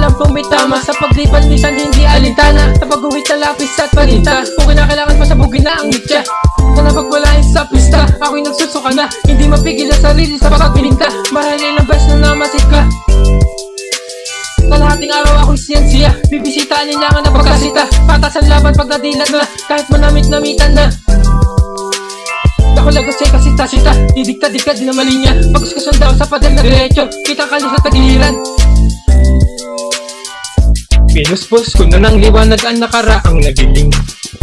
alam kung may tama sa paglipan, minsan hindi alintana sa pag-uwit ng lapis at paninta. Kung kinakailangan pasabugin na ang mitya na napagwalain sa pista, ako'y nagsusuka na, hindi mapigil ang sarili sa pagpininta. Marahil ilang beses na namasid ka, kalahating araw ako'y siyansiya, bibisita nilangan na pagkasita, patas ang laban pag nadilat na, kahit manamit-namitan na. Ako lagot sa'y kasita-sita, didikta-dikta din ang mali niya, pagkuskasan daw sa pader na diretso, kitang kalis sa tagiliran. Pinuspos ko na ng liwanag ang nakaraang nagiling.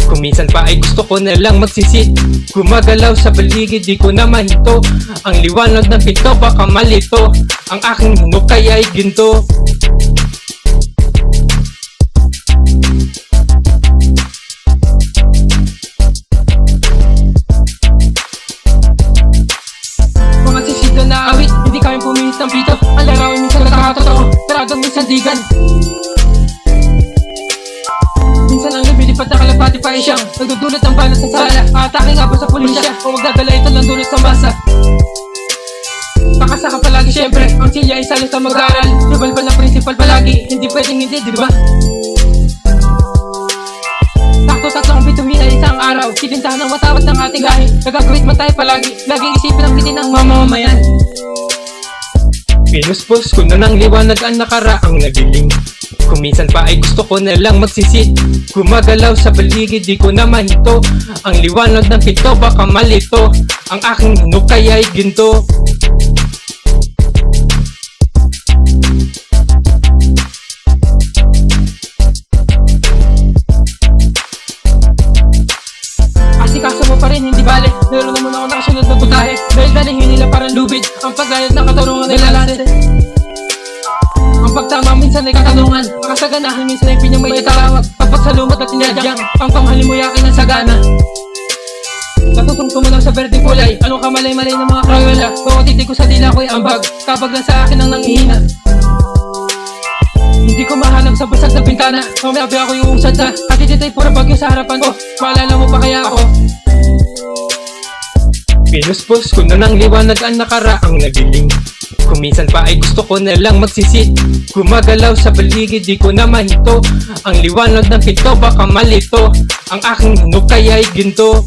Kung minsan pa ay gusto ko na lang magsisit, gumagalaw sa paligid di ko na mahito. Ang liwanag ng pito baka malito, ang aking hinukay ay ginto. Mga sisido na awit, hindi kayang pumihit ng pito. Ang larawin minsan nakakatotoo, taragang minsan digan. Minsan ang lumilipat na kalapati pa ay siyang nagdudulot ng balas sa sala, aatake nga ba sa pulisya o magdadala ito ng dulot sa masa. Pakasaka palagi syempre, ang silya ay salos na mag-aaral, tribal pa na principal palagi, hindi pwedeng hindi, diba? Takto-takto ang bituin ay isang araw, silintahan ng matawat ng ating gahi, nagagawit man tayo palagi, laging isipin ang bitin ng mamamayan. Pinuspos ko na ng liwanag ang nakaraang nagiling. Kung minsan pa ay gusto ko na lang magsisit, gumagalaw sa paligid di ko na mahito. Ang liwanag ng pito baka malito, ang aking hinukay ay ginto. Asikaso mo pa rin, hindi bale, meron naman ako nakasunod na butahe, dahil dalihin nila parang lubid, ang paglayad ng katarungan ay lalante. Ang pagtama minsan ay katanungan, ang kasaganahan minsan ay pinyang may tawag, pagpagsalumot at tinadyang, ang panghalimuyakin ng sagana. Natutungtong mo lang sa berdeng kulay, anong kamalay-malay ng mga krayola, bawat titig ko sa dila ko'y ambag, kapag lang sa akin ang nanghihina. Hindi ko mahanap sa basag na bintana, mamabi ako yung usad na, at ititay pura bagyo sa harapan ko, maalala mo pa kaya ako? Pinuspos ko na ng liwanag ang nakaraang nagiling. Kung minsan pa ay gusto ko na lang magsisit, gumagalaw sa paligid di ko na mahito. Ang liwanag ng pito baka malito, ang aking hinukay ay ginto.